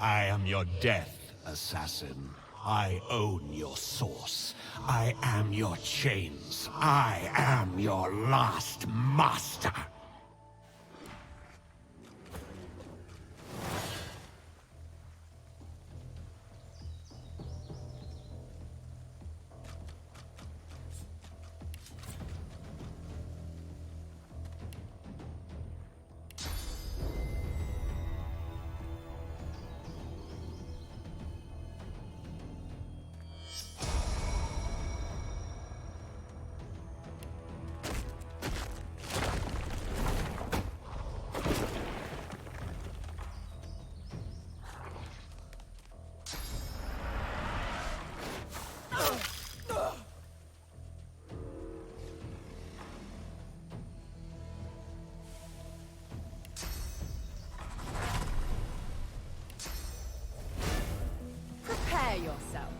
I am your death, assassin. I own your source. I am your chains. I am your last master. Prepare yourself.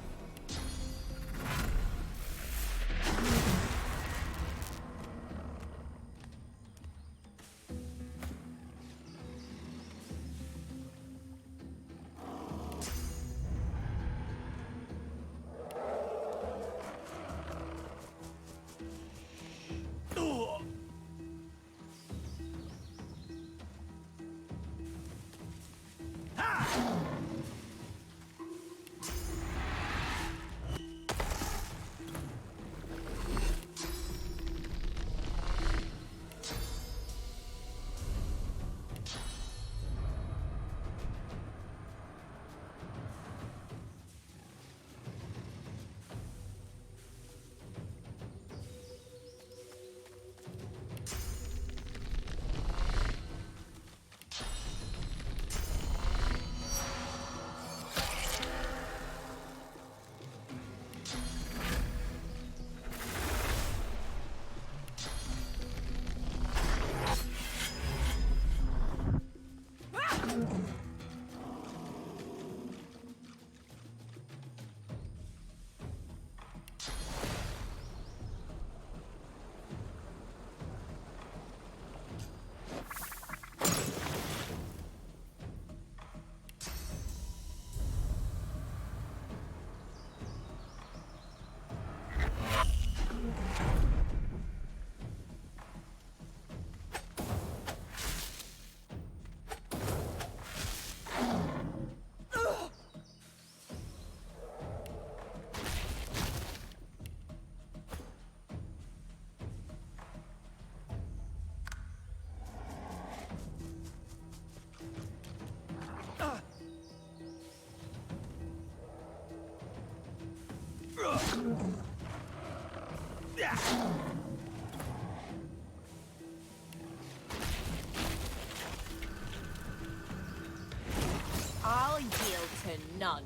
I'll yield to none.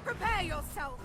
Prepare yourself!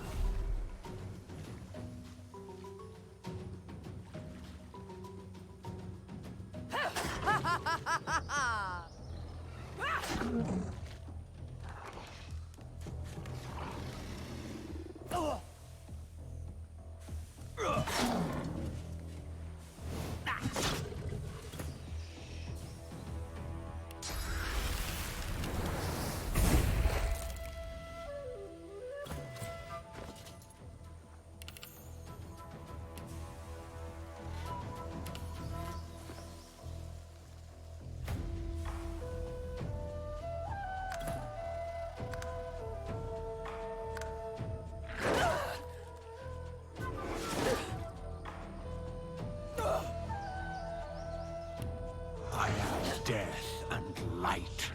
I am death and light.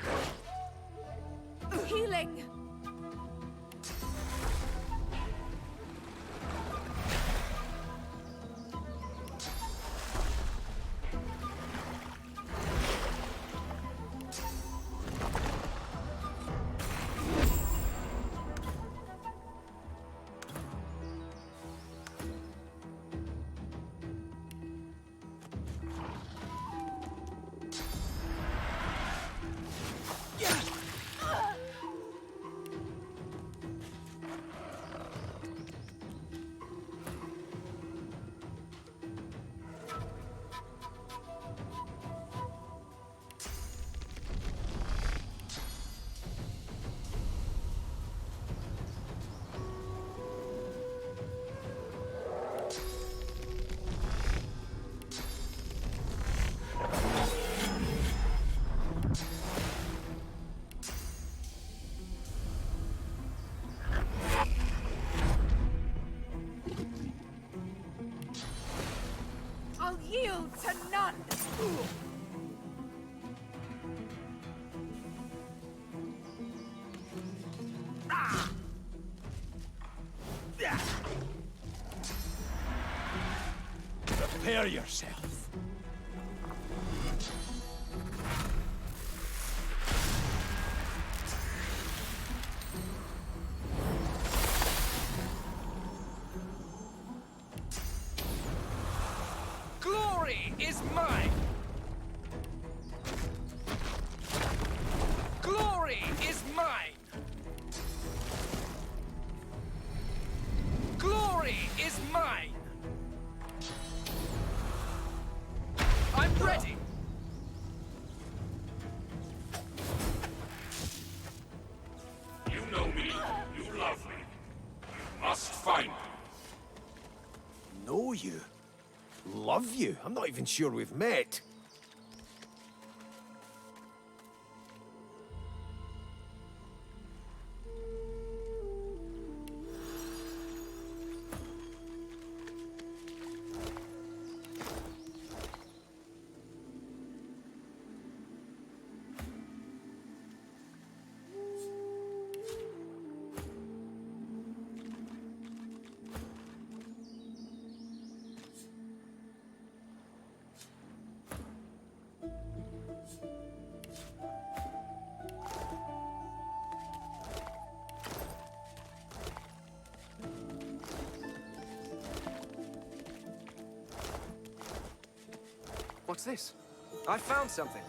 Healing! Yield to none! Prepare yourself. Glory is mine! Glory is mine! Glory is mine! I'm ready! You know me. You love me. You must find me. Know you? Love you? I'm not even sure we've met. What's this? I found something.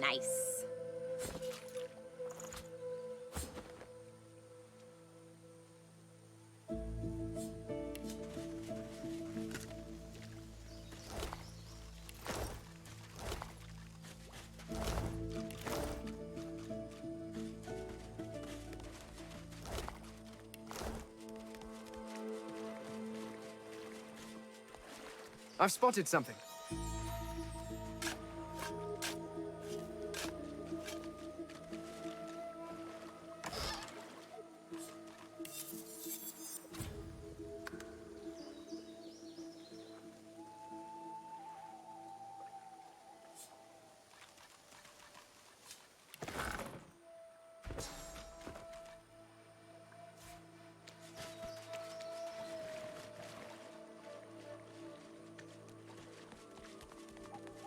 Nice. I've spotted something.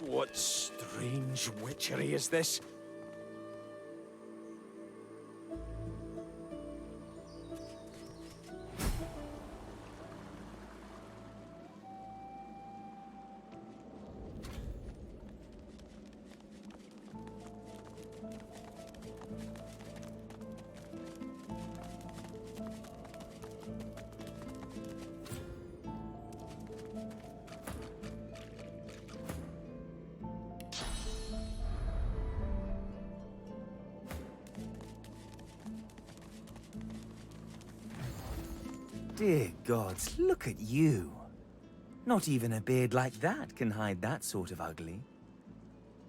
What strange witchery is this? Dear gods, look at you. Not even a beard like that can hide that sort of ugly.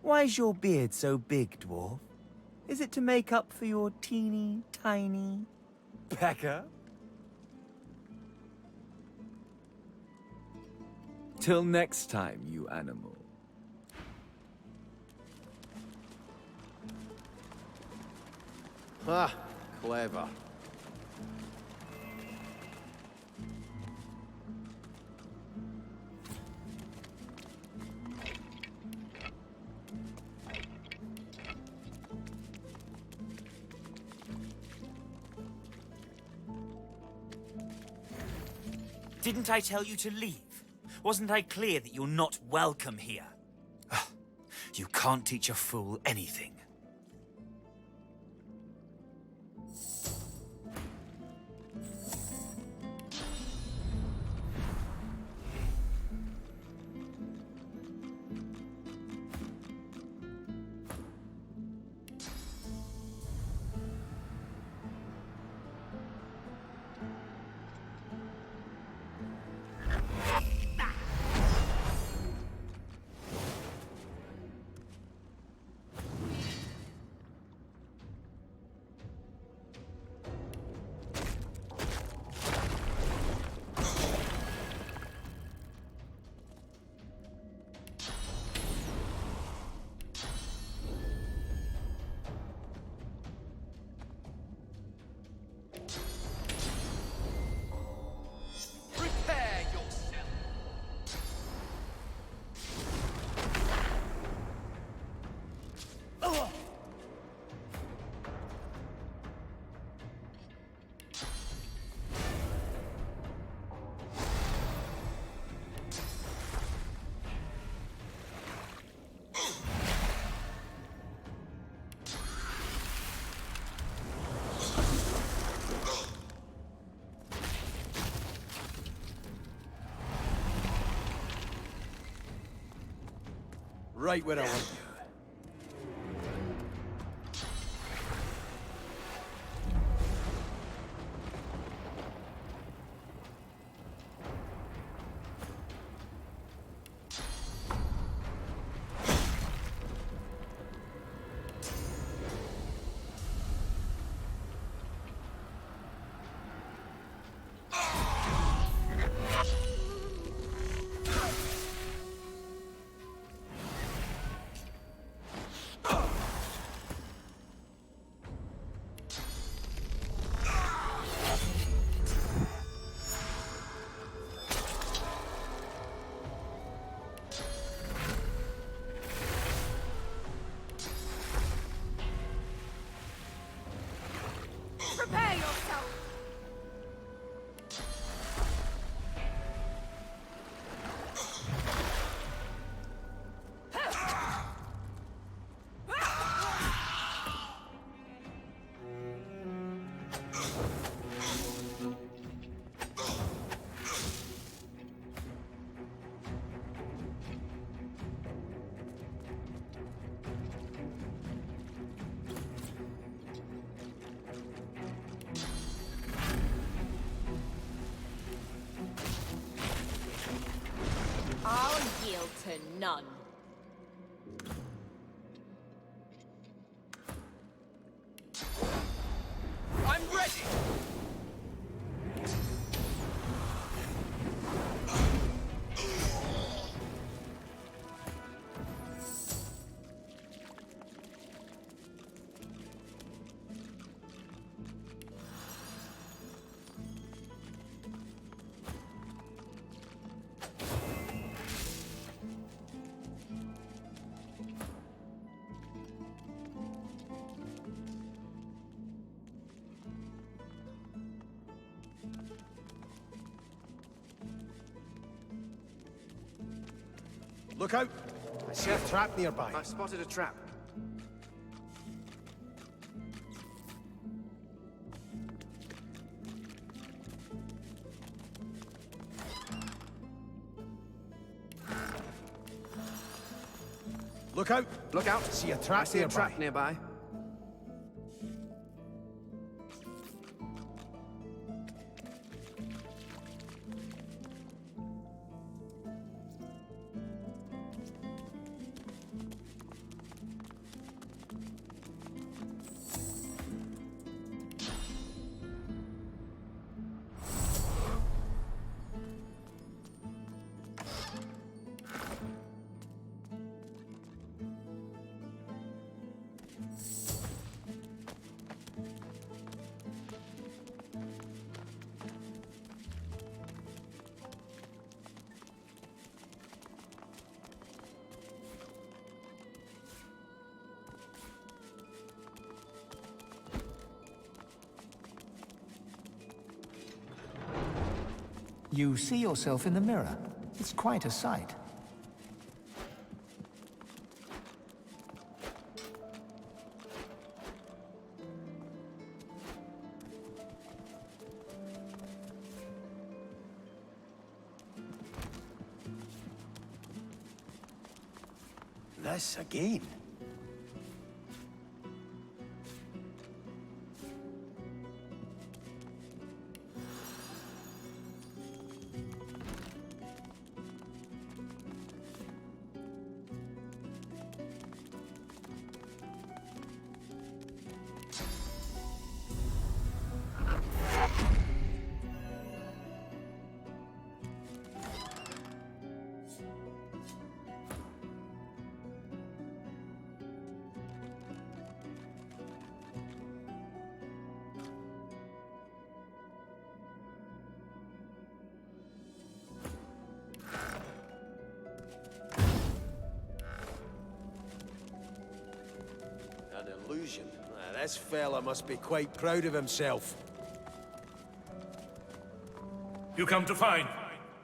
Why's your beard so big, dwarf? Is it to make up for your teeny tiny pecker? Till next time, you animal. Ah, clever. Didn't I tell you to leave? Wasn't I clear that you're not welcome here? Ugh, you can't teach a fool anything. Prepare yourself. Right where I want you. Prepare yourself! I'll yield to none. I'm ready. Look out! I see a trap nearby. I've spotted a trap. Look out! Look out. See a trap I see nearby. a trap nearby. You see yourself in the mirror. It's quite a sight. This again. An illusion. This fella must be quite proud of himself. You come to find.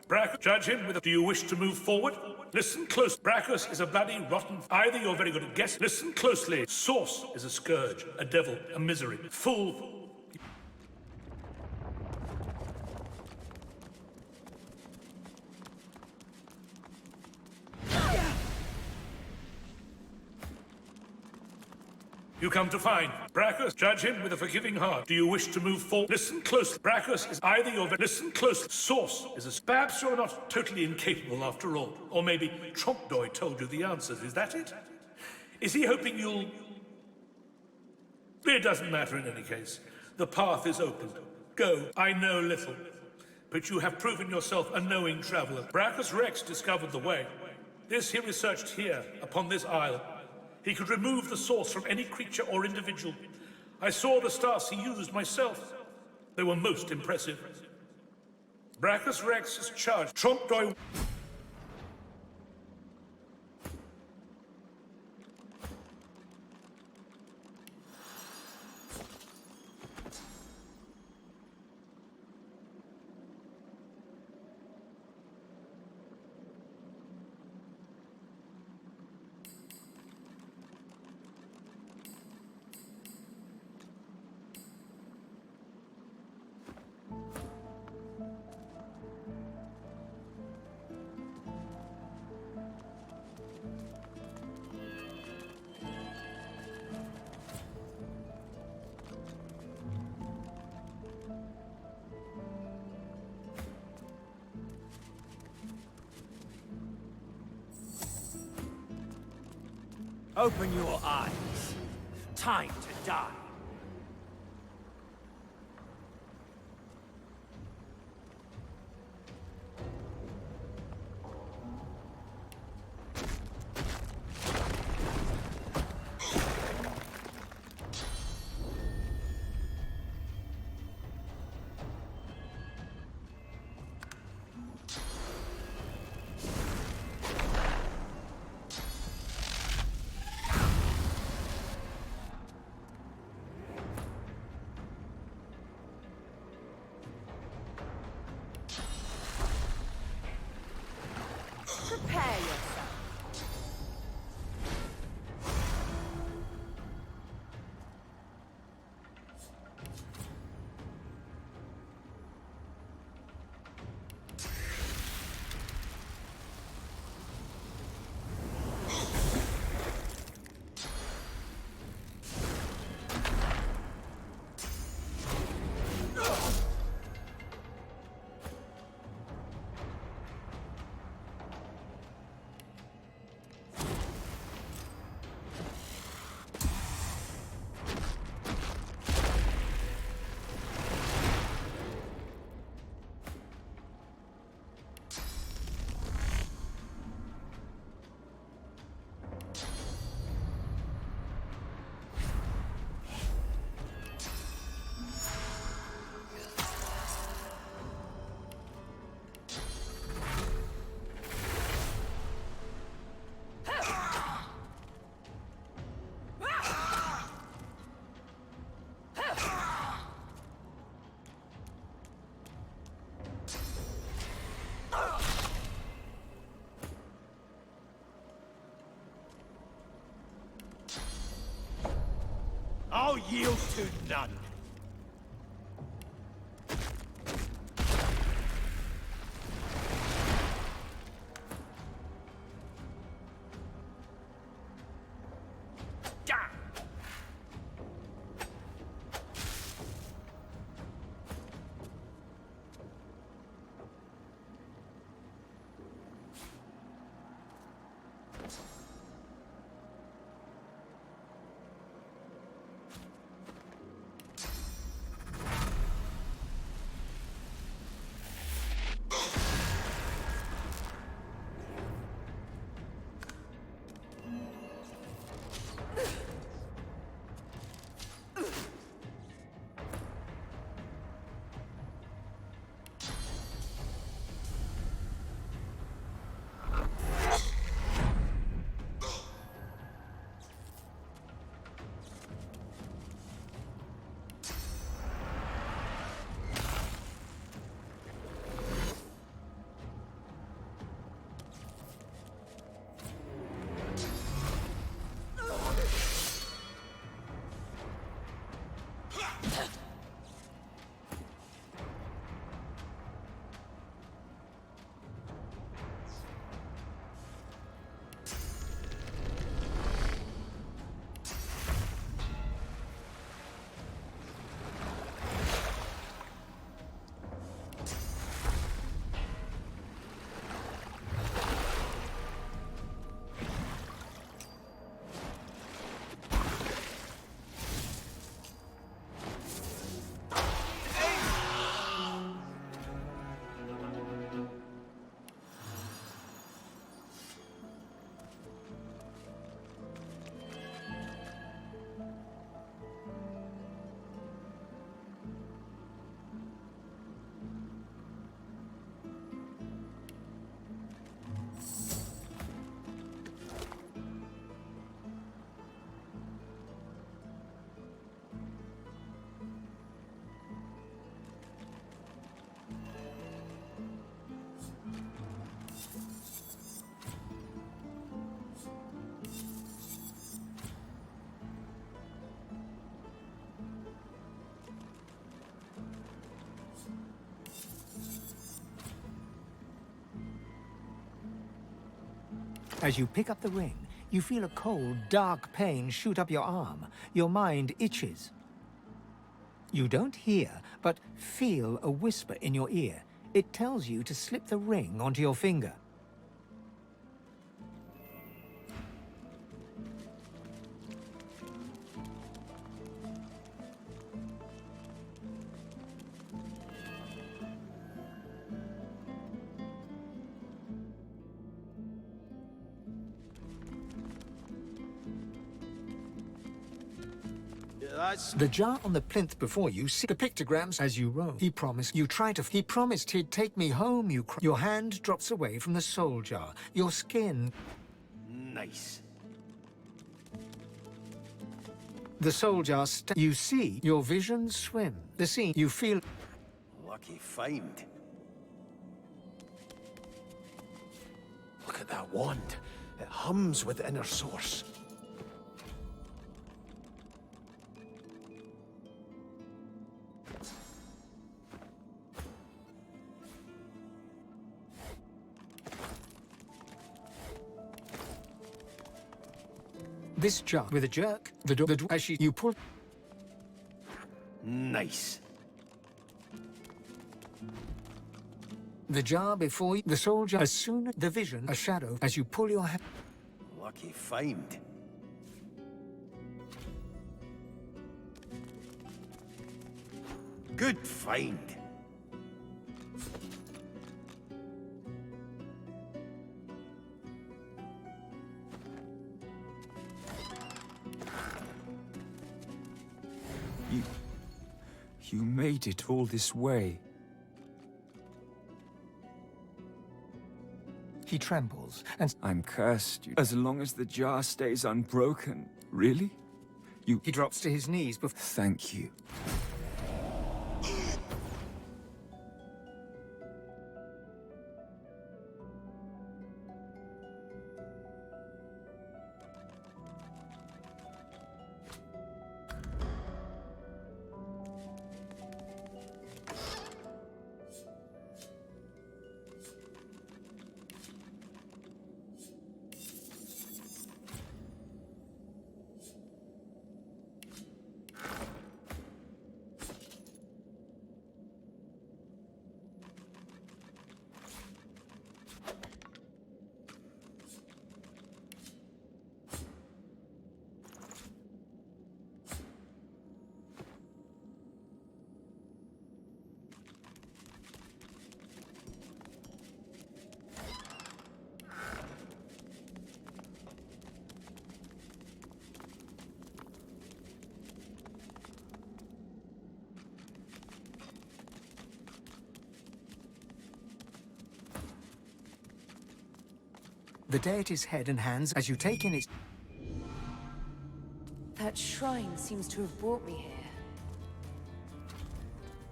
Brachus, judge him with a... Do you wish to move forward? Listen close. Brachus is a bloody rotten... Either you're very good at guessing. Listen closely. Source is a scourge, a devil, a misery. Fool. You come to find. Brachus, judge him with a forgiving heart. Do you wish to move forward? Listen closely. Brachus is either your... Listen closely. Source is a... Perhaps you're not totally incapable after all. Or maybe Trompdoy told you the answers. Is that it? Is he hoping you'll... It doesn't matter in any case. The path is open. Go. I know little. But you have proven yourself a knowing traveler. Brachus Rex discovered the way. This he researched here, upon this isle. He could remove the source from any creature or individual. I saw the stars he used myself. They were most impressive. Brachus Rex is charged. Trompdoy... Open your eyes. Time to die. I'll yield to none. As you pick up the ring, you feel a cold, dark pain shoot up your arm. Your mind itches. You don't hear, but feel a whisper in your ear. It tells you to slip the ring onto your finger. The jar on the plinth before you, see the pictograms as you roam. He promised He promised he'd take me home, you cry. Your hand drops away from the soul jar. Your skin... Nice. The soul jar you see, your vision swim. The scene, you feel... Lucky find. Look at that wand. It hums with inner source. This jar, with a jerk, the door, as you pull... Nice. The jar before you, the soul jar, as soon as the vision, a shadow, as you pull your hand... Lucky find. Good find. You made it all this way. He trembles, and... I'm cursed. As long as the jar stays unbroken. Really? He drops to his knees before... Thank you. the deity's head and hands as you take in its... That shrine seems to have brought me here.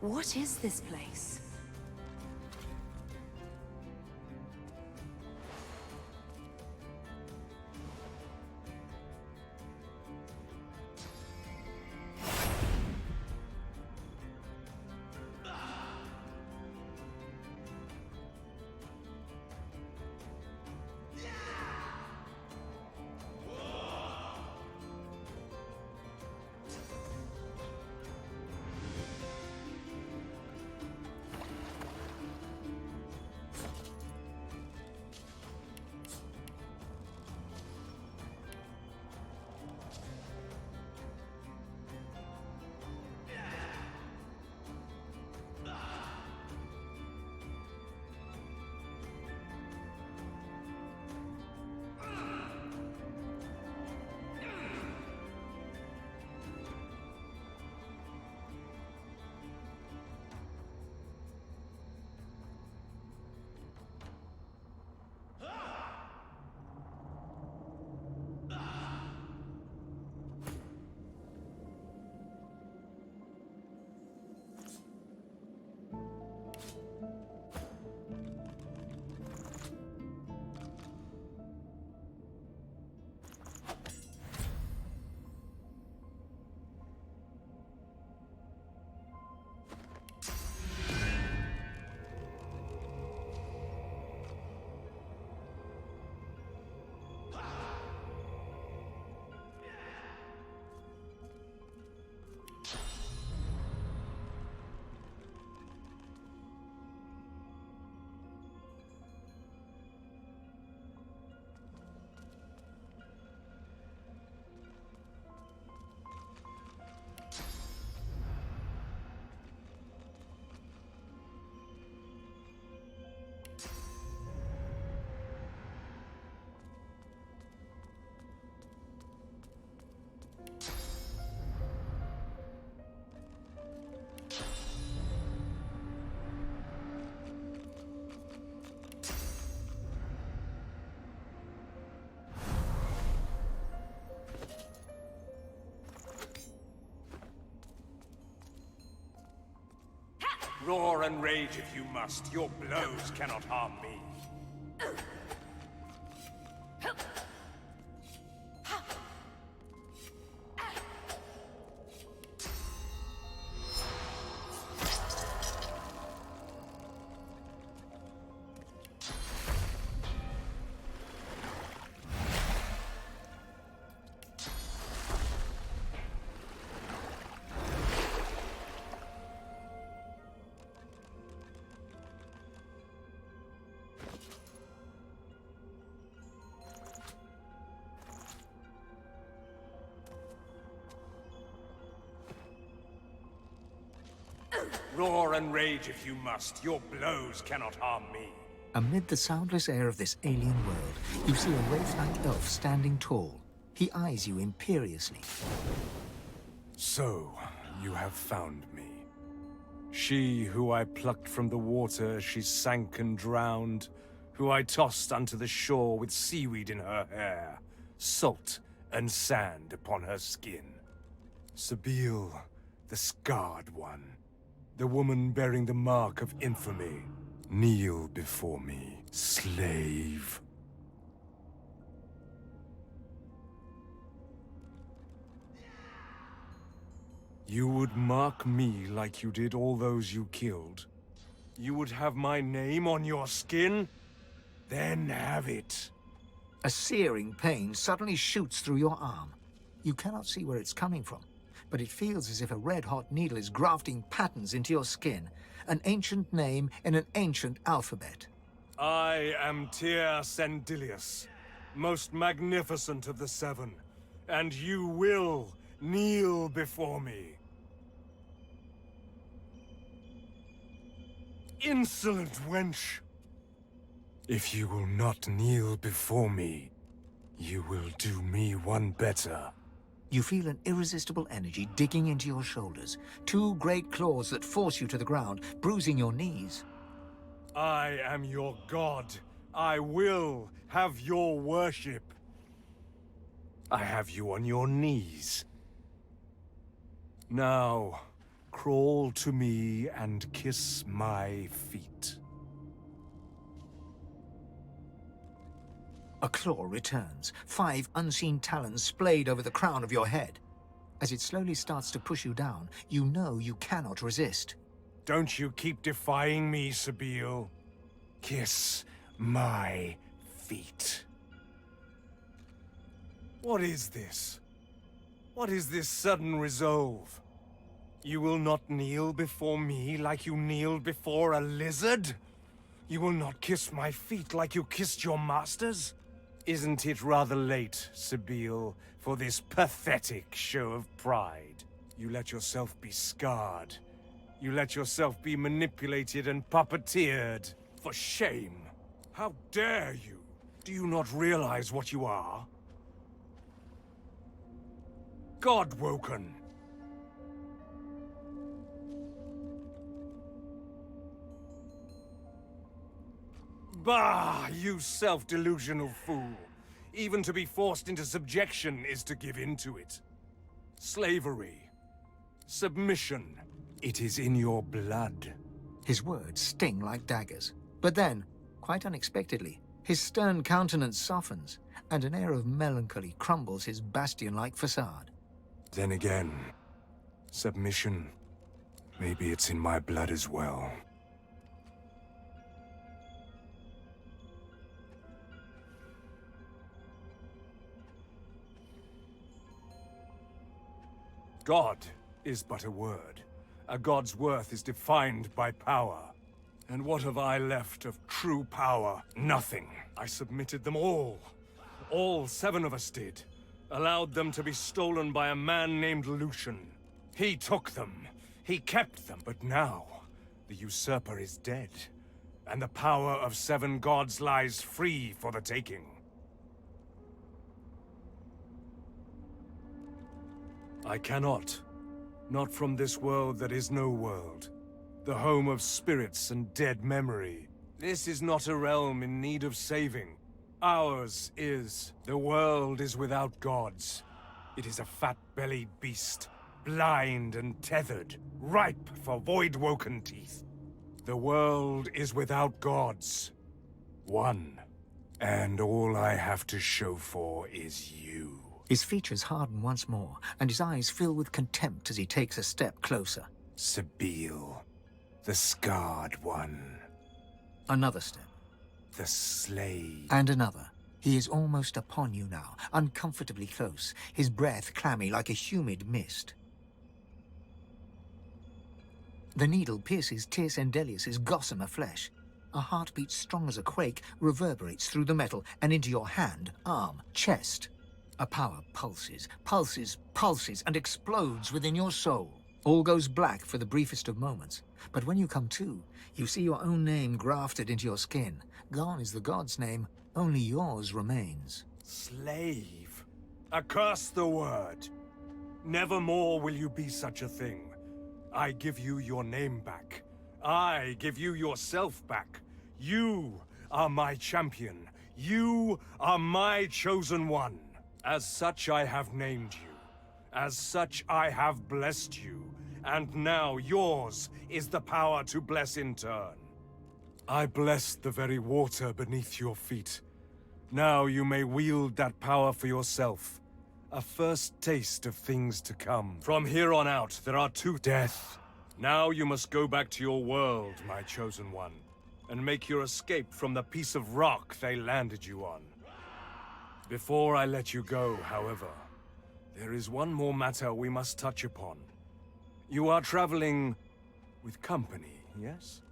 What is this place? Roar and rage if you must. Your blows cannot harm me. Roar and rage if you must. Your blows cannot harm me. Amid the soundless air of this alien world, you see a wraith-like elf standing tall. He eyes you imperiously. So, you have found me. She who I plucked from the water as she sank and drowned, who I tossed unto the shore with seaweed in her hair, salt and sand upon her skin. Sabine, the scarred one. The woman bearing the mark of infamy. Kneel before me, slave. You would mark me like you did all those you killed? You would have my name on your skin? Then have it. A searing pain suddenly shoots through your arm. You cannot see where it's coming from, but it feels as if a red-hot needle is grafting patterns into your skin. An ancient name in an ancient alphabet. I am Tyr Sendilius, most magnificent of the Seven, and you will kneel before me. Insolent wench! If you will not kneel before me, you will do me one better. You feel an irresistible energy digging into your shoulders. Two great claws that force you to the ground, bruising your knees. I am your god. I will have your worship. I have you on your knees. Now, crawl to me and kiss my feet. A claw returns, 5 unseen talons splayed over the crown of your head. As it slowly starts to push you down, you know you cannot resist. Don't you keep defying me, Sabine. Kiss my feet. What is this? What is this sudden resolve? You will not kneel before me like you kneeled before a lizard? You will not kiss my feet like you kissed your masters? Isn't it rather late, Sabine, for this pathetic show of pride? You let yourself be scarred. You let yourself be manipulated and puppeteered. For shame. How dare you? Do you not realize what you are? God-woken. Bah, you self-delusional fool. Even to be forced into subjection is to give in to it. Slavery. Submission. It is in your blood. His words sting like daggers. But then, quite unexpectedly, his stern countenance softens, and an air of melancholy crumbles his bastion-like facade. Then again, submission. Maybe it's in my blood as well. God is but a word. A god's worth is defined by power. And what have I left of true power? Nothing. I submitted them all. All 7 of us did. Allowed them to be stolen by a man named Lucian. He took them. He kept them. But now, the usurper is dead. And the power of 7 gods lies free for the taking. I cannot. Not from this world that is no world. The home of spirits and dead memory. This is not a realm in need of saving. Ours is. The world is without gods. It is a fat-bellied beast, blind and tethered, ripe for void-woken teeth. The world is without gods. One. And all I have to show for is you. His features harden once more, and his eyes fill with contempt as he takes a step closer. Sabine, the scarred one. Another step. The slave. And another. He is almost upon you now, uncomfortably close, his breath clammy like a humid mist. The needle pierces Tir Sendelius's gossamer flesh. A heartbeat strong as a quake reverberates through the metal and into your hand, arm, chest. A power pulses, pulses, pulses, and explodes within your soul. All goes black for the briefest of moments, but when you come to, you see your own name grafted into your skin. Gone is the god's name, only yours remains. Slave. Accursed the word. Nevermore will you be such a thing. I give you your name back. I give you yourself back. You are my champion. You are my chosen one. As such I have named you. As such I have blessed you. And now yours is the power to bless in turn. I blessed the very water beneath your feet. Now you may wield that power for yourself. A first taste of things to come. From here on out, there are 2 deaths. Now you must go back to your world, my chosen one, and make your escape from the piece of rock they landed you on. Before I let you go, however, there is one more matter we must touch upon. You are traveling with company, yes?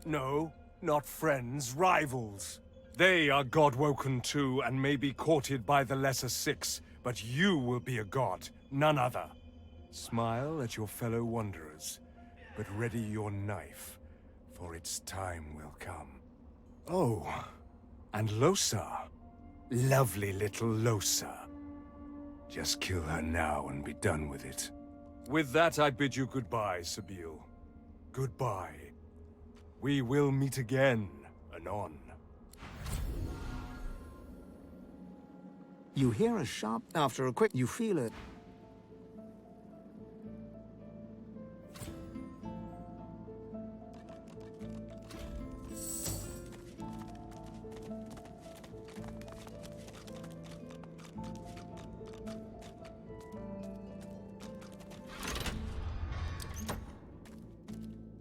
No, not friends, rivals. They are god-woken too, and may be courted by the lesser 6, but you will be a god, none other. Smile at your fellow wanderers, but ready your knife, for its time will come. Oh, and Lohse. Lovely little Lohse. Just kill her now and be done with it. With that, I bid you goodbye, Sabine. Goodbye. We will meet again, Anon. You hear a sharp... After a quick... You feel it.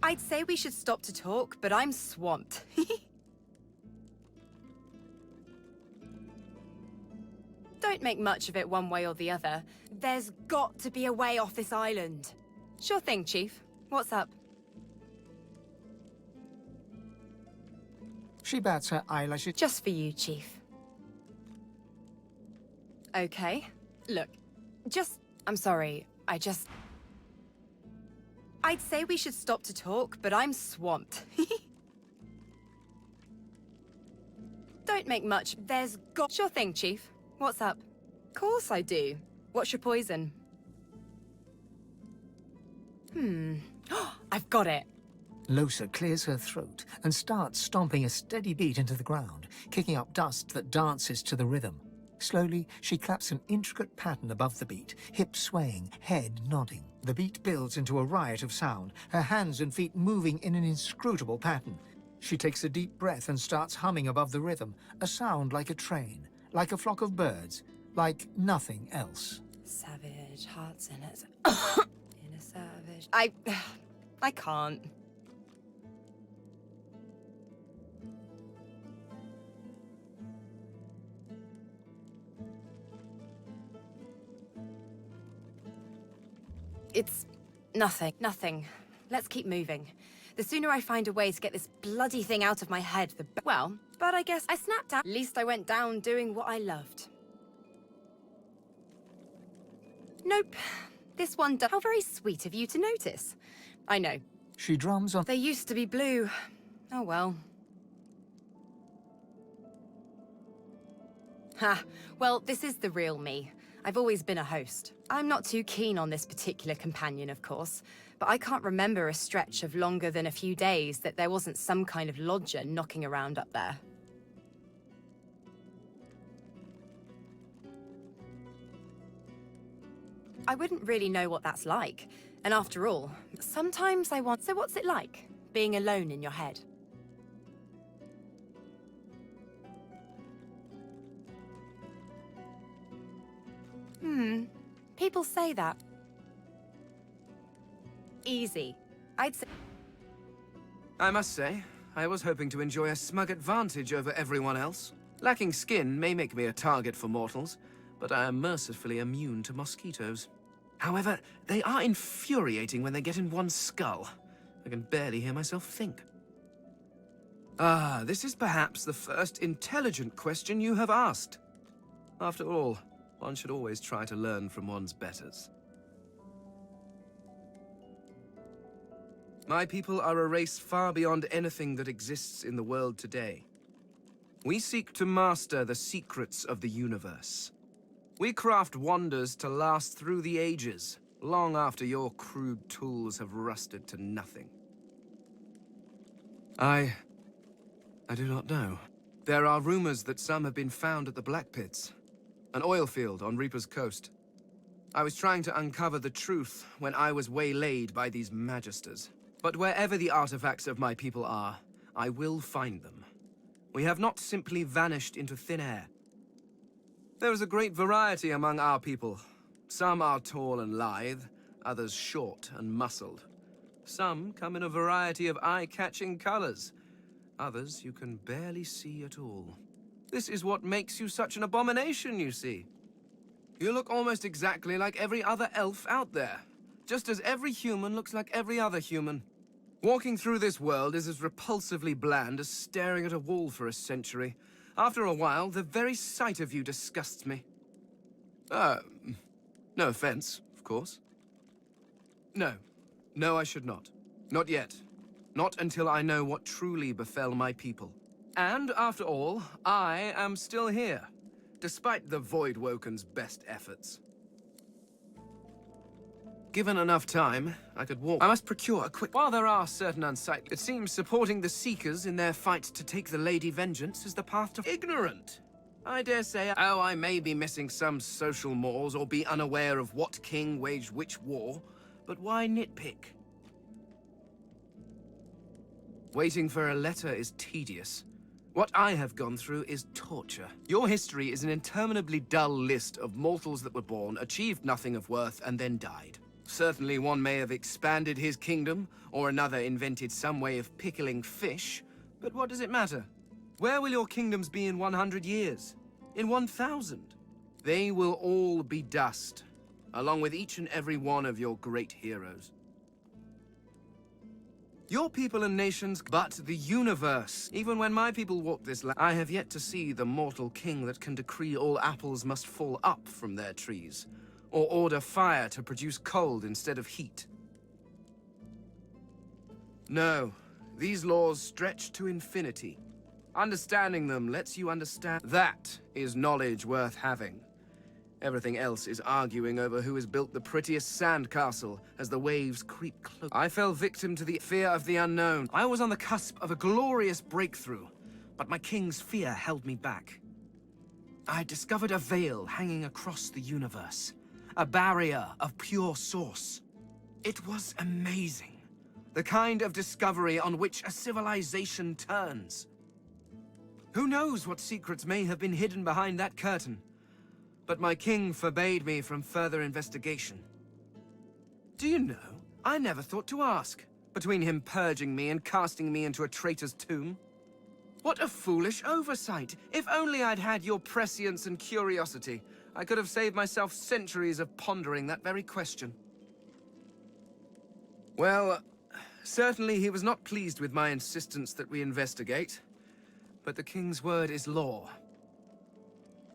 I'd say we should stop to talk, but I'm swamped. Don't make much of it one way or the other. There's got to be a way off this island. Sure thing, Chief. What's up? She bats her eyelashes. Just for you, Chief. Okay. Look, I'm sorry, I'd say we should stop to talk, but I'm swamped. Don't make much. Sure thing, Chief. What's up? Course I do. What's your poison? I've got it. Losa clears her throat and starts stomping a steady beat into the ground, kicking up dust that dances to the rhythm. Slowly, she claps an intricate pattern above the beat, hips swaying, head nodding. The beat builds into a riot of sound, her hands and feet moving in an inscrutable pattern. She takes a deep breath and starts humming above the rhythm, a sound like a train, like a flock of birds, like nothing else. Savage, hearts in it. In a savage... I can't. It's nothing. Let's keep moving. The sooner I find a way to get this bloody thing out of my head, the well, but I guess I snapped out. At least I went down doing what I loved. Nope. This one How very sweet of you to notice. I know. She drums on... They used to be blue. Oh well. Ha! Well, this is the real me. I've always been a host. I'm not too keen on this particular companion, of course, but I can't remember a stretch of longer than a few days that there wasn't some kind of lodger knocking around up there. I wouldn't really know what that's like. And after all, sometimes I want... So what's it like, being alone in your head? People say that. Easy. I'd say... I must say, I was hoping to enjoy a smug advantage over everyone else. Lacking skin may make me a target for mortals, but I am mercifully immune to mosquitoes. However, they are infuriating when they get in one's skull. I can barely hear myself think. Ah, this is perhaps the first intelligent question you have asked. After all, one should always try to learn from one's betters. My people are a race far beyond anything that exists in the world today. We seek to master the secrets of the universe. We craft wonders to last through the ages, long after your crude tools have rusted to nothing. I do not know. There are rumors that some have been found at the Black Pits, an oil field on Reaper's Coast. I was trying to uncover the truth when I was waylaid by these magisters. But wherever the artifacts of my people are, I will find them. We have not simply vanished into thin air. There is a great variety among our people. Some are tall and lithe, others short and muscled. Some come in a variety of eye-catching colors. Others you can barely see at all. This is what makes you such an abomination, you see. You look almost exactly like every other elf out there, just as every human looks like every other human. Walking through this world is as repulsively bland as staring at a wall for a century. After a while, the very sight of you disgusts me. No offense, of course. No, I should not. Not yet. Not until I know what truly befell my people. And, after all, I am still here, despite the Voidwoken's best efforts. Given enough time, I could walk. I must procure a quick... While there are certain unsightly... It seems supporting the Seekers in their fight to take the Lady Vengeance is the path to... Ignorant! I dare say, oh, I may be missing some social mores or be unaware of what king waged which war, but why nitpick? Waiting for a letter is tedious. What I have gone through is torture. Your history is an interminably dull list of mortals that were born, achieved nothing of worth, and then died. Certainly one may have expanded his kingdom, or another invented some way of pickling fish, but what does it matter? Where will your kingdoms be in 100 years? In 1,000? They will all be dust, along with each and every one of your great heroes. Your people and nations, but the universe. Even when my people walk this land, I have yet to see the mortal king that can decree all apples must fall up from their trees, or order fire to produce cold instead of heat. No, these laws stretch to infinity. Understanding them lets you understand. That is knowledge worth having. Everything else is arguing over who has built the prettiest sandcastle as the waves creep close. I fell victim to the fear of the unknown. I was on the cusp of a glorious breakthrough, but my king's fear held me back. I discovered a veil hanging across the universe, a barrier of pure source. It was amazing, the kind of discovery on which a civilization turns. Who knows what secrets may have been hidden behind that curtain? But my king forbade me from further investigation. Do you know, I never thought to ask, between him purging me and casting me into a traitor's tomb. What a foolish oversight! If only I'd had your prescience and curiosity, I could have saved myself centuries of pondering that very question. Well, certainly he was not pleased with my insistence that we investigate. But the king's word is law.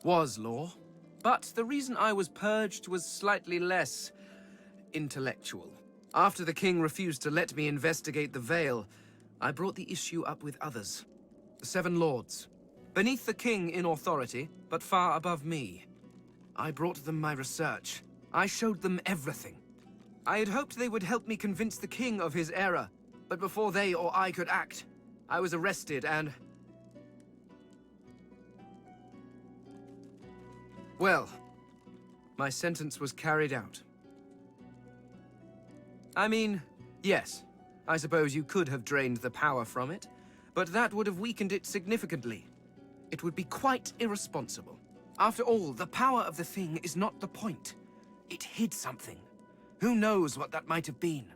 Was law. But the reason I was purged was slightly less intellectual. After the king refused to let me investigate the veil, I brought the issue up with others. The 7 lords. Beneath the king in authority, but far above me. I brought them my research. I showed them everything. I had hoped they would help me convince the king of his error, but before they or I could act, I was arrested and... Well, my sentence was carried out. I mean, yes, I suppose you could have drained the power from it, but that would have weakened it significantly. It would be quite irresponsible. After all, the power of the thing is not the point. It hid something. Who knows what that might have been?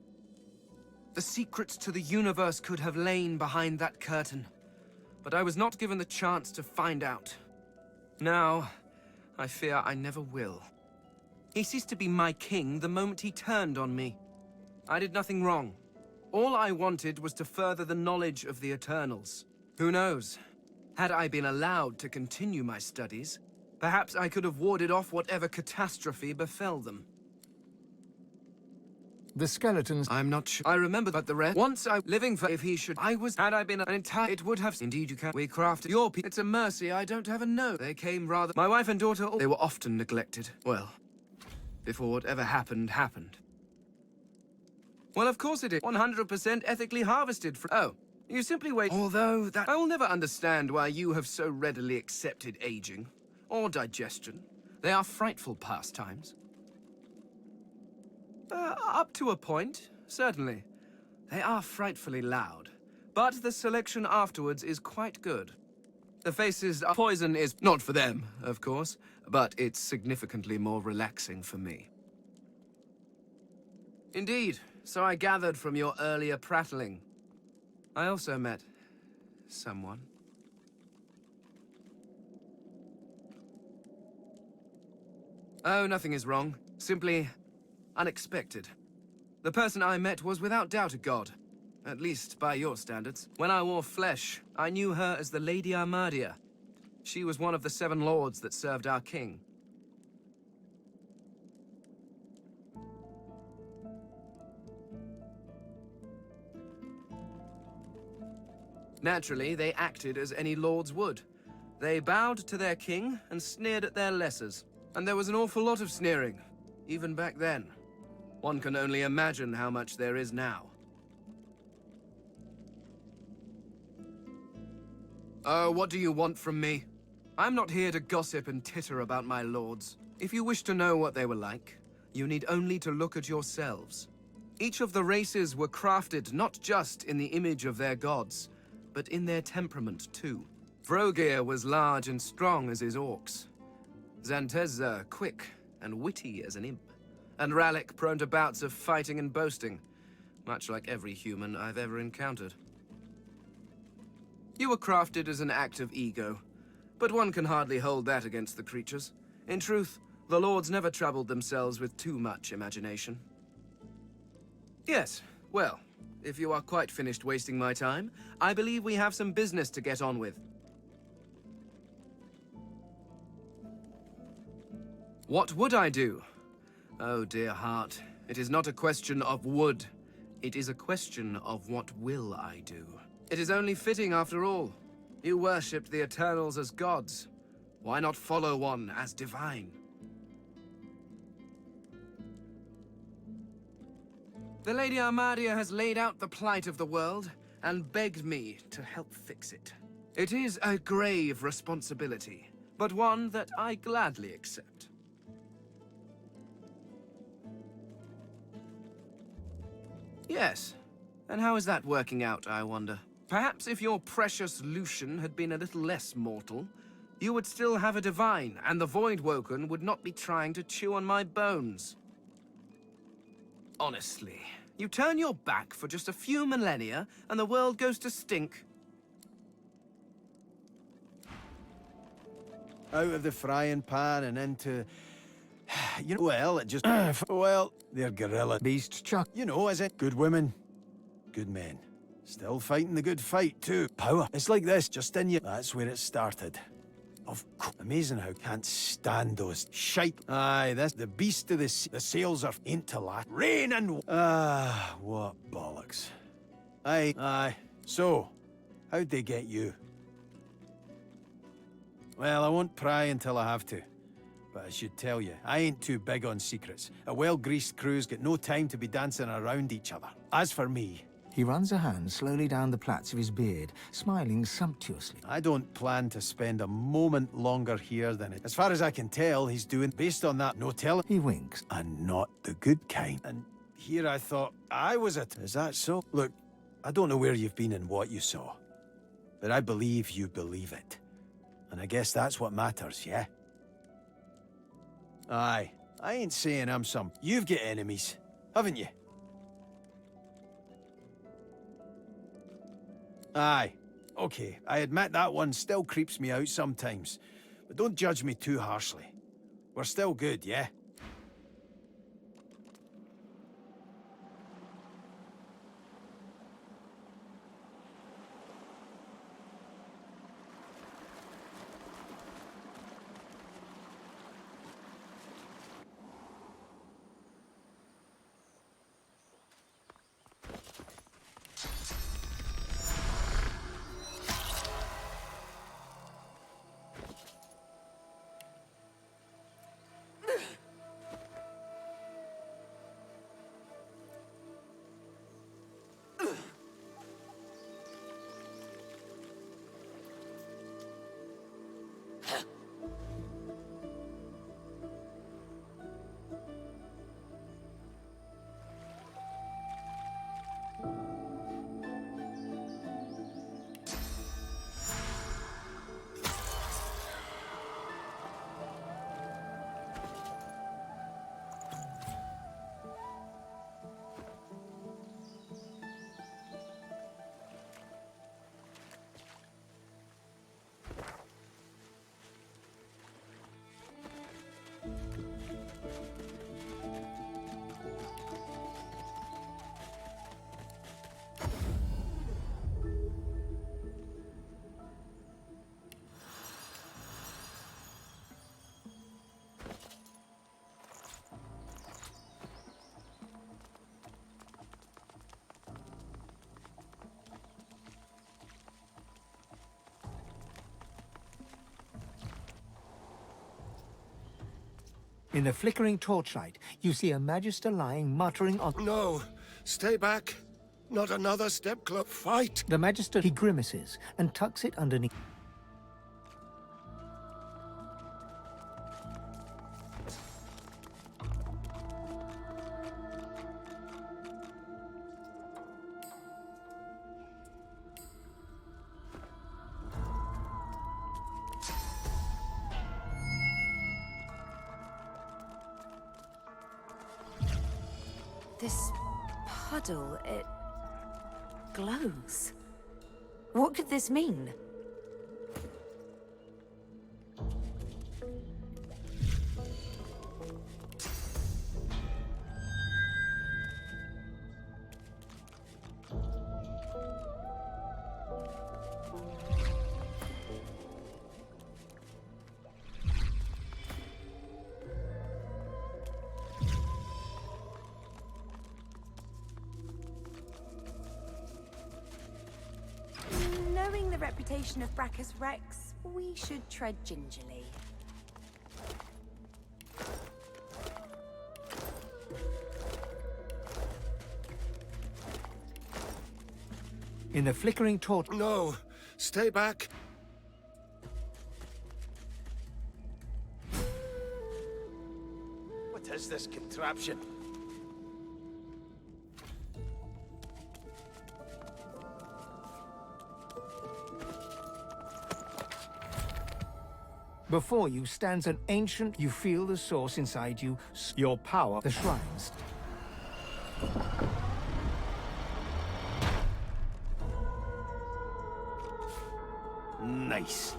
The secrets to the universe could have lain behind that curtain, but I was not given the chance to find out. Now, I fear I never will. He ceased to be my king the moment he turned on me. I did nothing wrong. All I wanted was to further the knowledge of the Eternals. Who knows? Had I been allowed to continue my studies, perhaps I could have warded off whatever catastrophe befell them. The skeletons... I'm not sure. I remember that the rest. Once I... Living for... If he should... I was... Had I been an entire... It would have... Indeed you can. We crafted your people. It's a mercy I don't have a no. They came rather... My wife and daughter... They were often neglected. Well, before whatever happened, happened. Well, of course it is. 100% ethically harvested from... Oh, you simply wait... Although that... I will never understand why you have so readily accepted aging. Or digestion. They are frightful pastimes. Up to a point, certainly. They are frightfully loud, but the selection afterwards is quite good. The faces are... Poison is not for them, of course, but it's significantly more relaxing for me. Indeed, so I gathered from your earlier prattling. I also met someone. Oh, nothing is wrong. Simply... unexpected. The person I met was without doubt a god. At least by your standards. When I wore flesh, I knew her as the Lady Armadia. She was one of the 7 lords that served our king. Naturally, they acted as any lords would. They bowed to their king and sneered at their lessers. And there was an awful lot of sneering, even back then. One can only imagine how much there is now. Oh, what do you want from me? I'm not here to gossip and titter about my lords. If you wish to know what they were like, you need only to look at yourselves. Each of the races were crafted not just in the image of their gods, but in their temperament too. Vrogir was large and strong as his orcs. Zantezza quick and witty as an imp. And Rallic prone to bouts of fighting and boasting, much like every human I've ever encountered. You were crafted as an act of ego, but one can hardly hold that against the creatures. In truth, the lords never troubled themselves with too much imagination. Yes, well, if you are quite finished wasting my time, I believe we have some business to get on with. What would I do? Oh, dear heart, it is not a question of would. It is a question of what will I do. It is only fitting after all. You worshipped the Eternals as gods. Why not follow one as divine? The Lady Armadia has laid out the plight of the world and begged me to help fix it. It is a grave responsibility, but one that I gladly accept. Yes. And how is that working out, I wonder? Perhaps if your precious Lucian had been a little less mortal, you would still have a divine, and the Voidwoken would not be trying to chew on my bones. Honestly, you turn your back for just a few millennia, and the world goes to stink. Out of the frying pan and into... You know, well, it just... well, they're gorilla Beast chuck. You know, as it good women, good men. Still fighting the good fight, too. Power. It's like this, just in you. That's where it started. Of course. Amazing how can't stand those shite. Aye, this the beast of the sea. The sails are ain't to last. Rain and... Ah, what bollocks. Aye. So, how'd they get you? Well, I won't pry until I have to. But I should tell you, I ain't too big on secrets. A well-greased crew's got no time to be dancing around each other. As for me... He runs a hand slowly down the plaits of his beard, smiling sumptuously. I don't plan to spend a moment longer here than it. As far as I can tell, he's doing, based on that, no telling. He winks. And not the good kind. And here I thought I was it. Is that so? Look, I don't know where you've been and what you saw. But I believe you believe it. And I guess that's what matters, yeah? Aye. I ain't saying I'm some... You've got enemies, haven't you? Aye. Okay, I admit that one still creeps me out sometimes. But don't judge me too harshly. We're still good, yeah? In the flickering torchlight, you see a Magister lying, muttering on... No! Stay back! Not another step close. Fight! The Magister, he grimaces and tucks it underneath. This puddle, it glows. What could this mean? Knowing the reputation of Brachus Rex, we should tread gingerly. In the flickering torch... No! Stay back! What is this contraption? Before you stands an ancient... You feel the source inside you, your power, the shrines. Nice.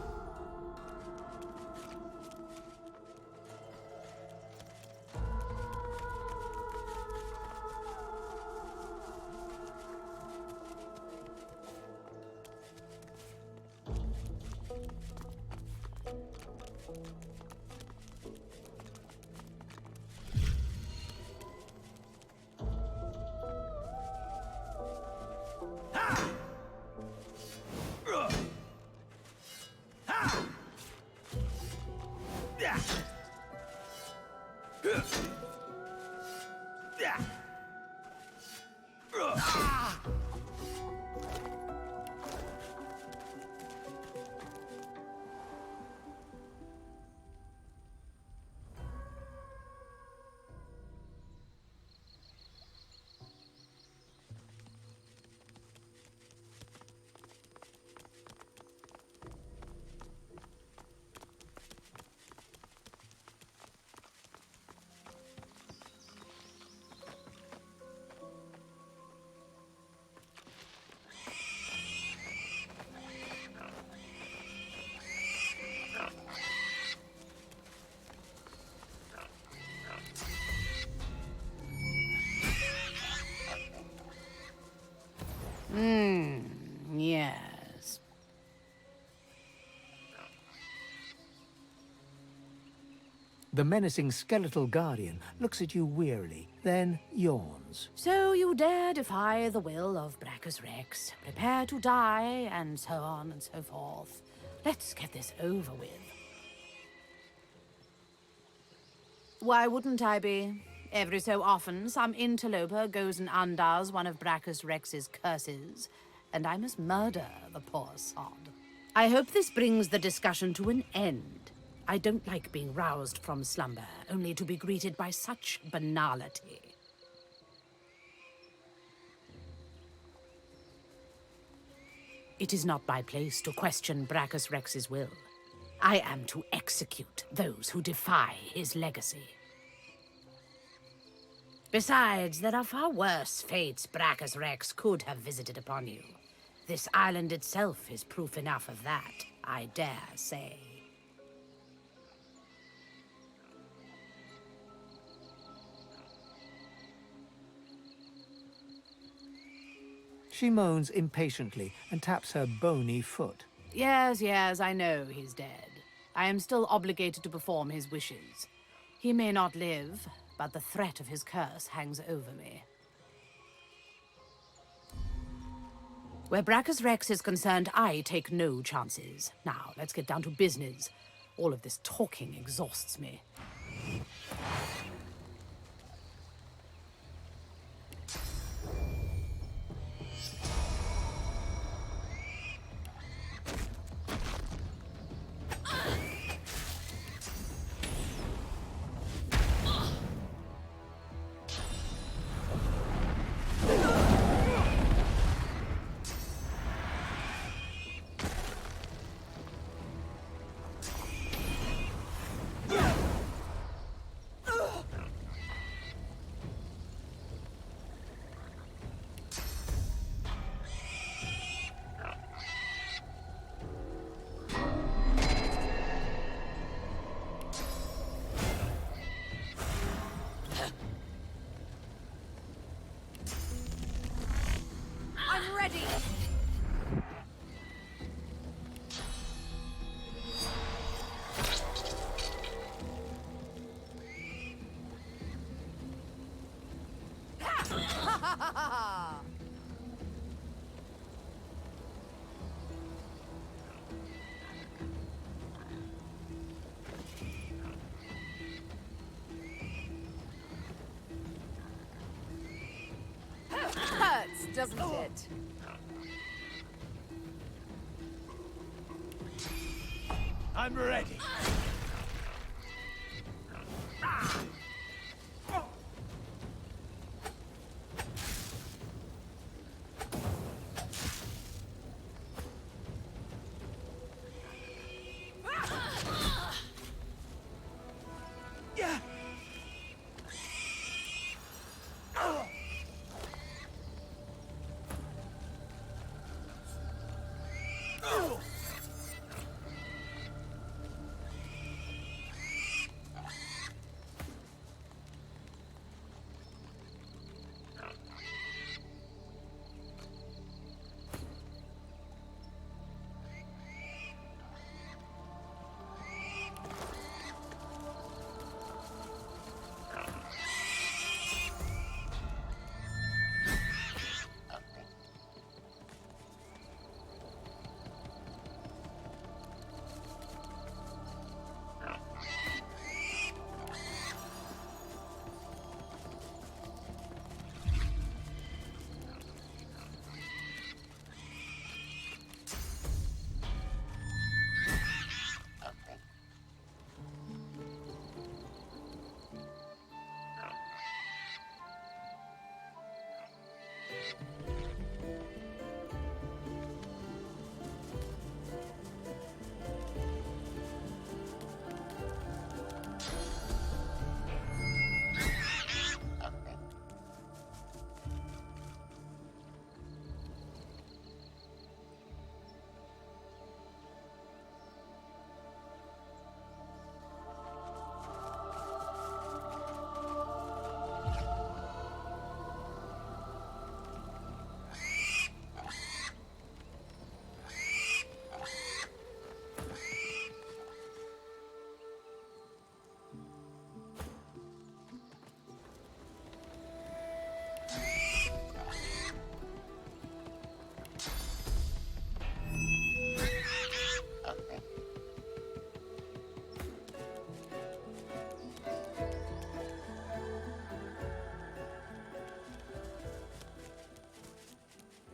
Yes. The menacing skeletal guardian looks at you wearily, then yawns. So you dare defy the will of Brachus Rex, prepare to die, and so on and so forth. Let's get this over with. Why wouldn't I be? Every so often, some interloper goes and undoes one of Brachus Rex's curses, and I must murder the poor sod. I hope this brings the discussion to an end. I don't like being roused from slumber, only to be greeted by such banality. It is not my place to question Brachus Rex's will. I am to execute those who defy his legacy. Besides, there are far worse fates Brachus Rex could have visited upon you. This island itself is proof enough of that, I dare say. She moans impatiently and taps her bony foot. Yes, yes, I know he's dead. I am still obligated to perform his wishes. He may not live, but the threat of his curse hangs over me. Where Brachus Rex is concerned, I take no chances. Now, let's get down to business. All of this talking exhausts me. I'm ready! Hurts, doesn't it? I'm ready.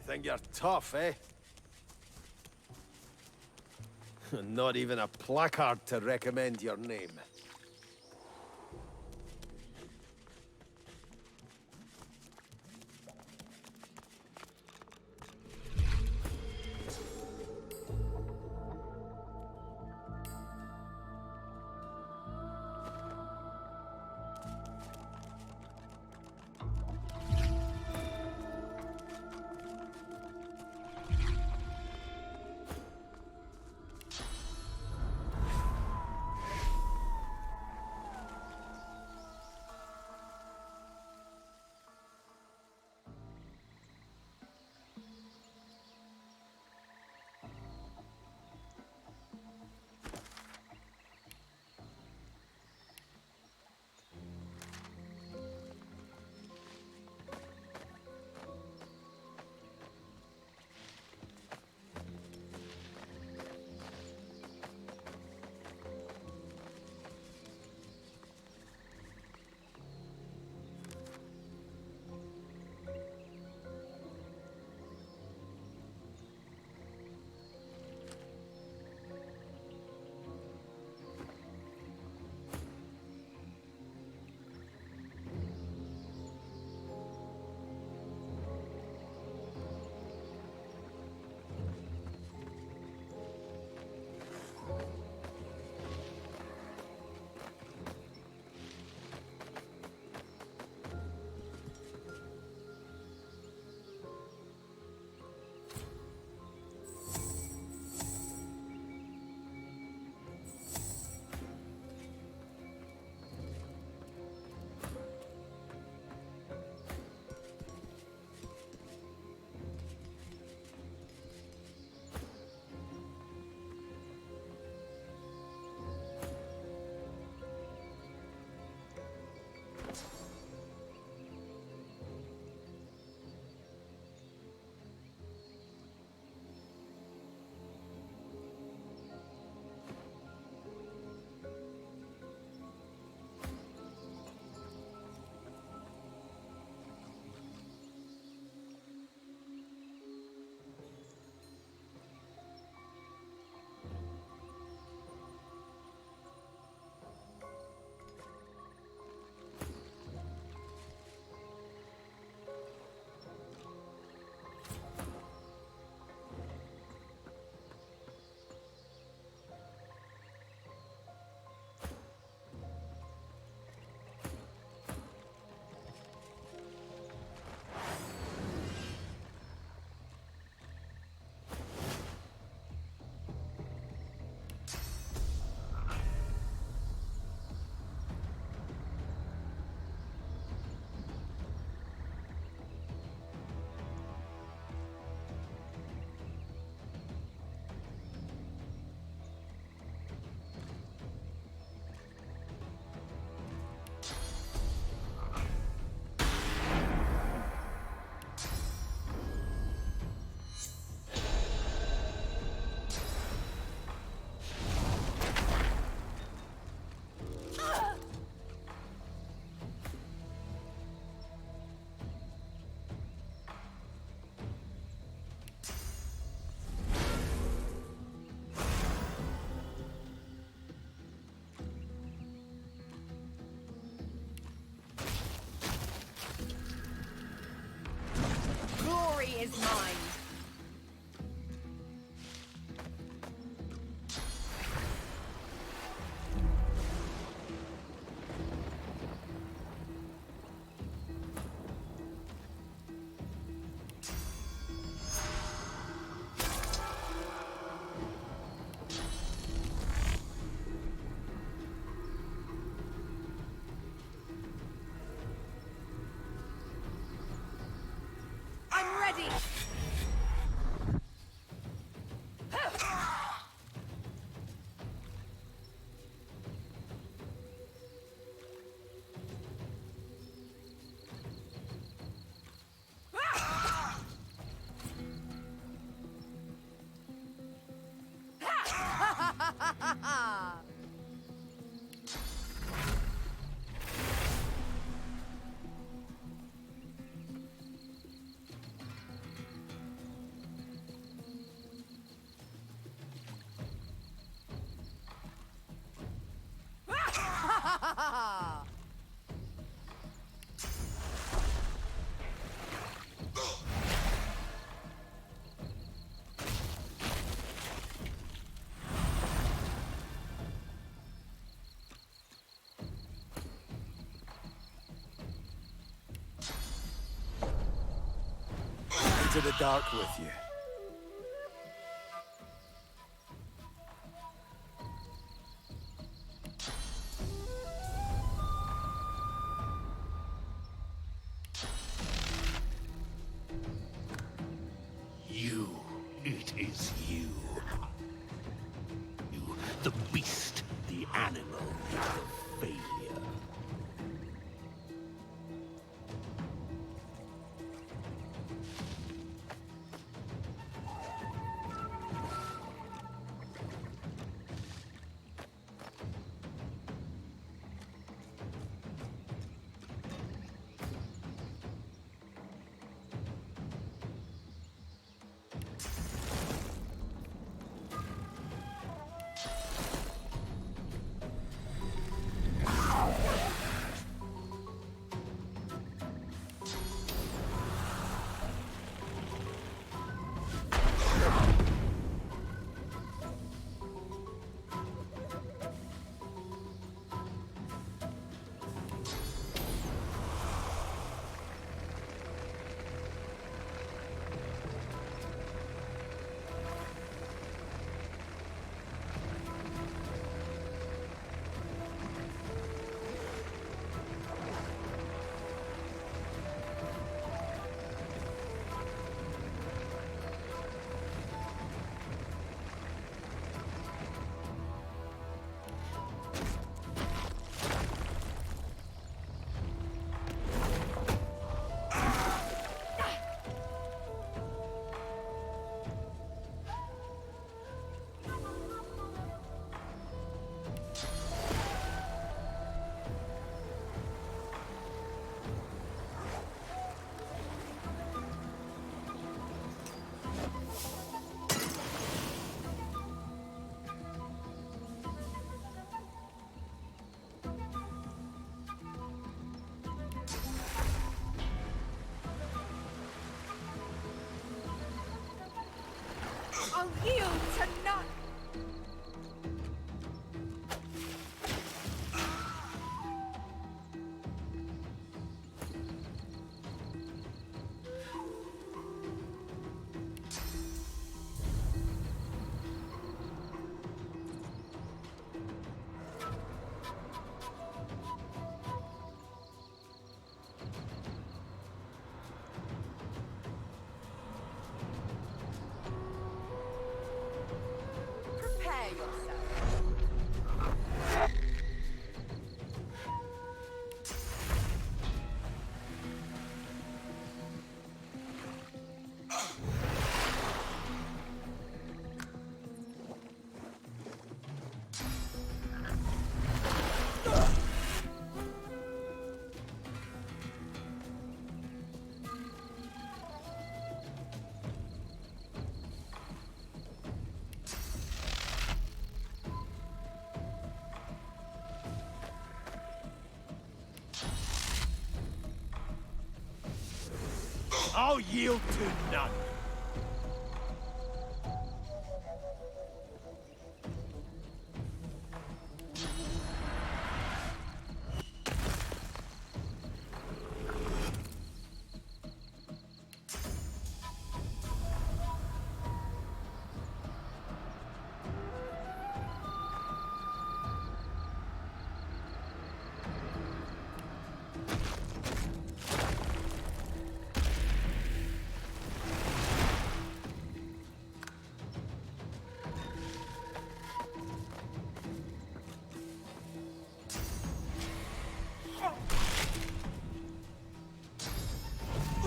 Think you're tough, eh? Not even a placard to recommend your name. is mine. I'm ready! Into the dark with you. You. It is you. You, the beast, the animal, the failure. I'll yield to none! Prepare yourself. I'll yield to none.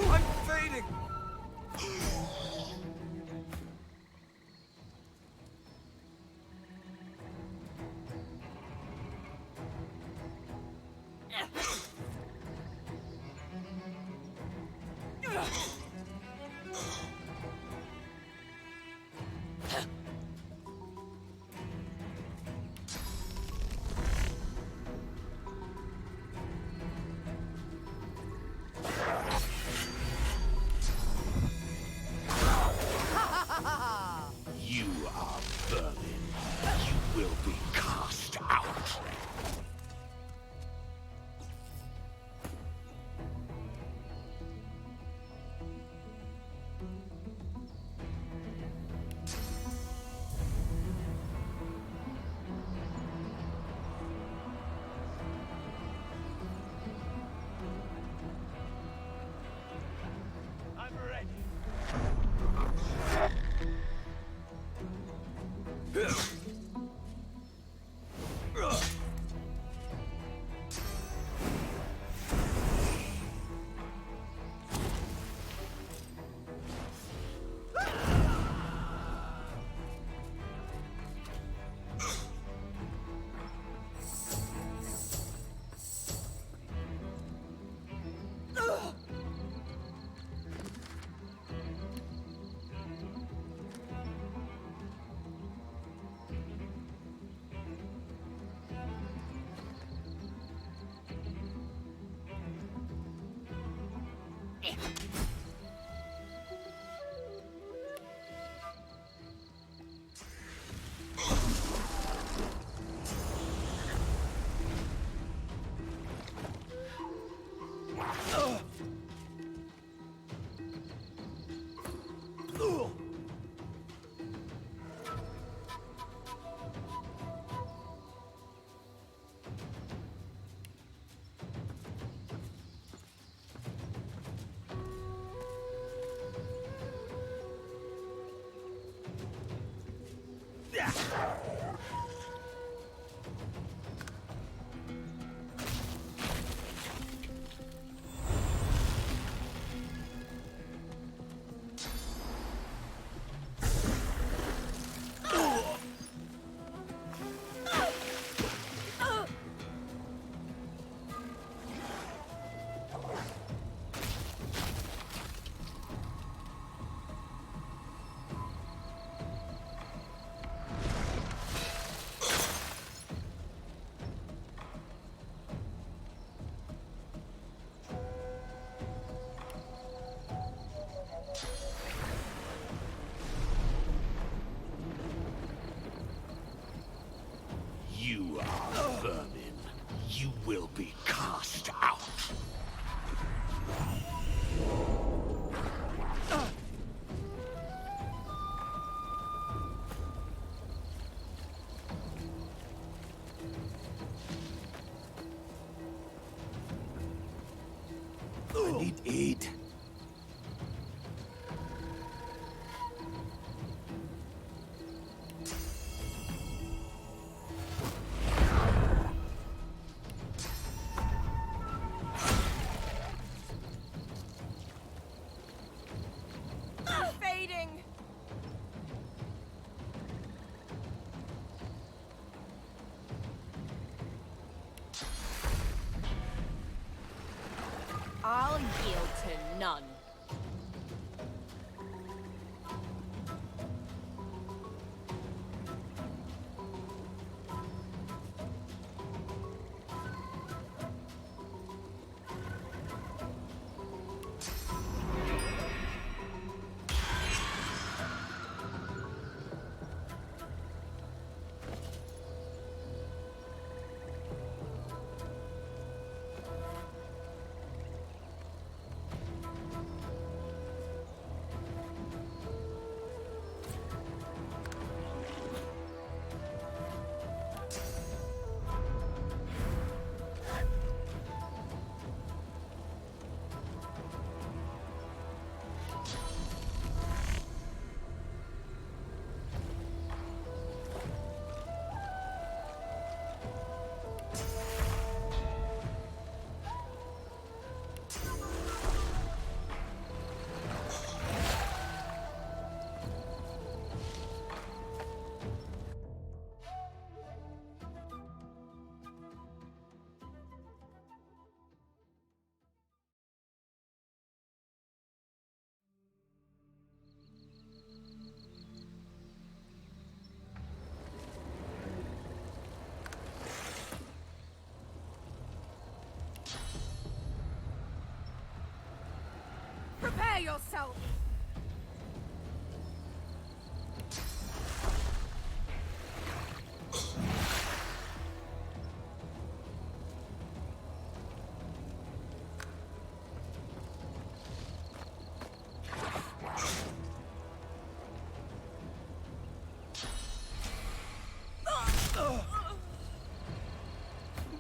I'm fading! You are vermin. You will be cast out. I'm ready. You are vermin. You will be cast out. I need aid. Fading! I'll yield to none. Prepare yourself!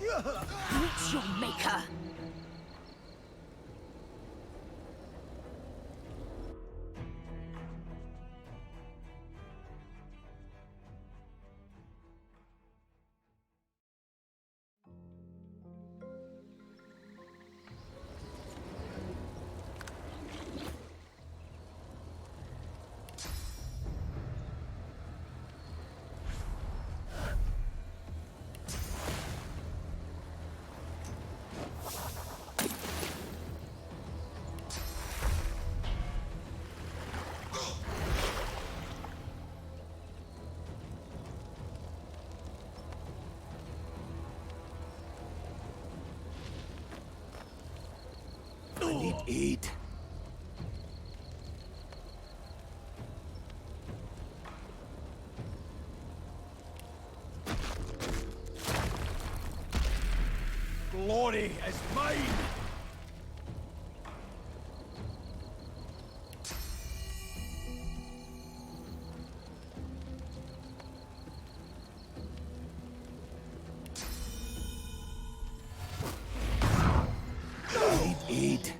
Meet your maker. I need aid. Glory is mine! I need aid.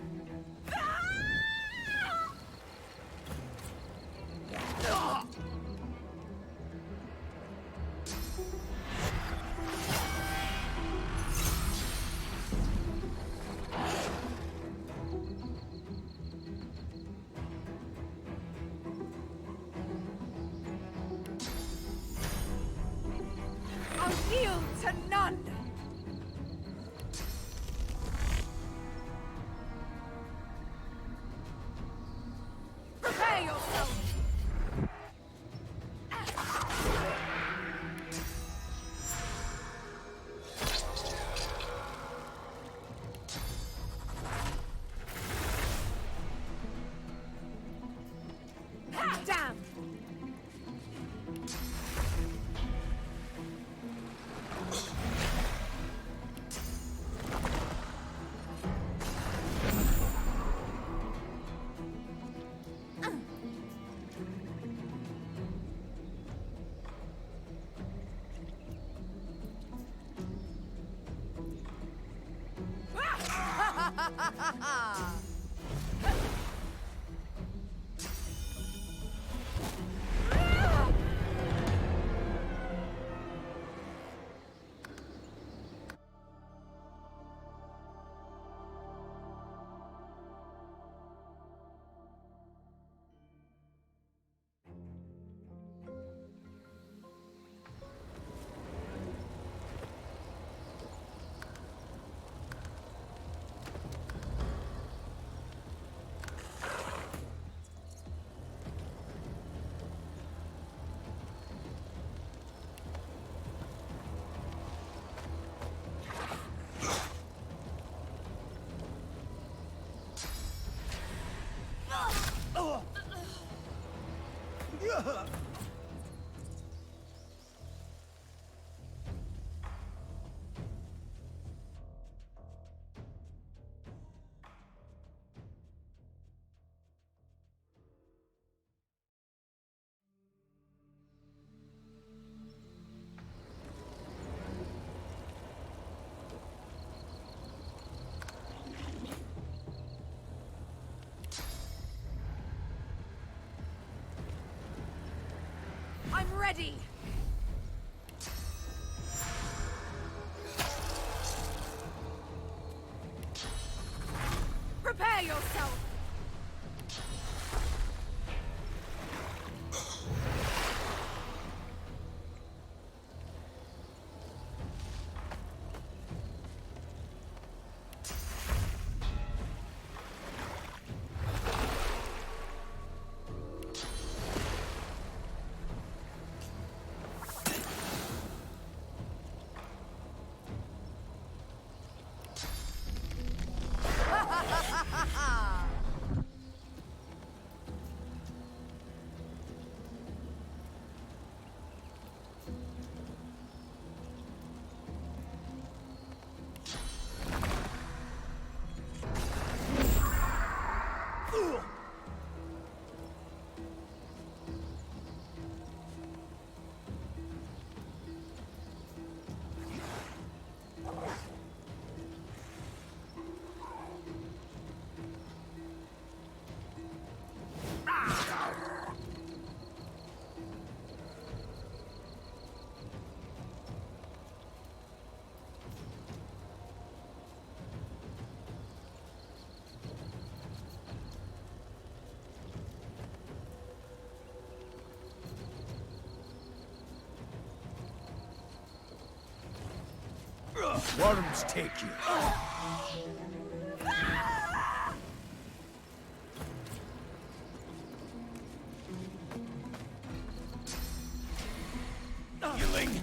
I'll yield to none! Prepare yourself! Damn! I'm ready! Prepare yourself! Worms take you. Healing.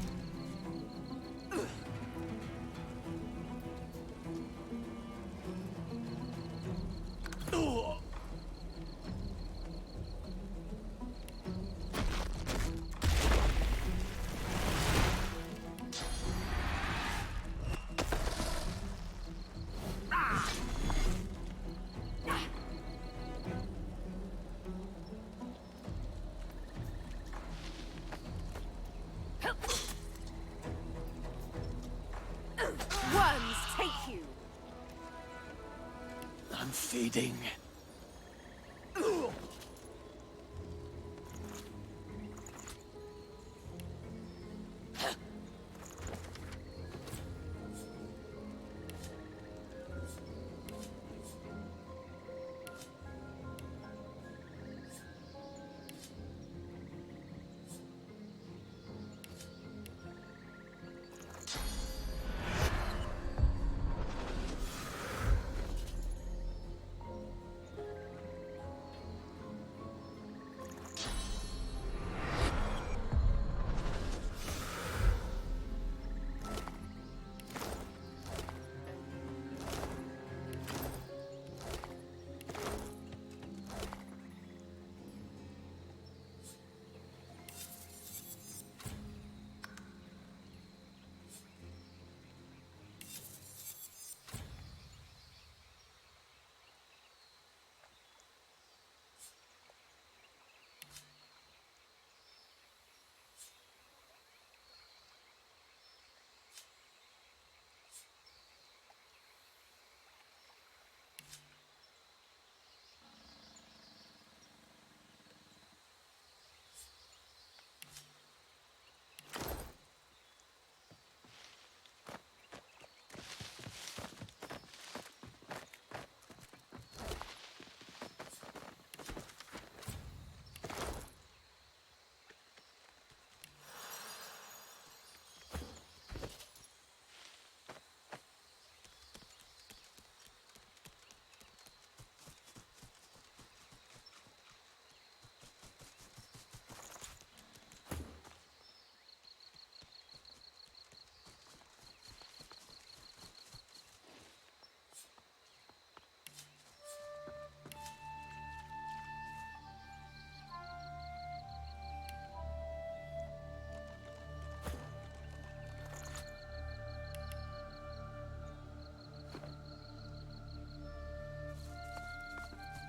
Worms take you! I'm feeding.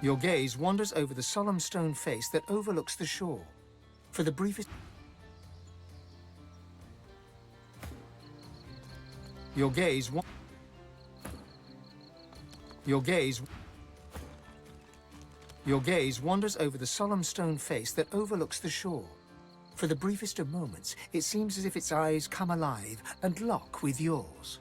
Your gaze wanders over the solemn stone face that overlooks the shore. For the briefest... Your gaze wanders over the solemn stone face that overlooks the shore. For the briefest of moments, it seems as if its eyes come alive and lock with yours.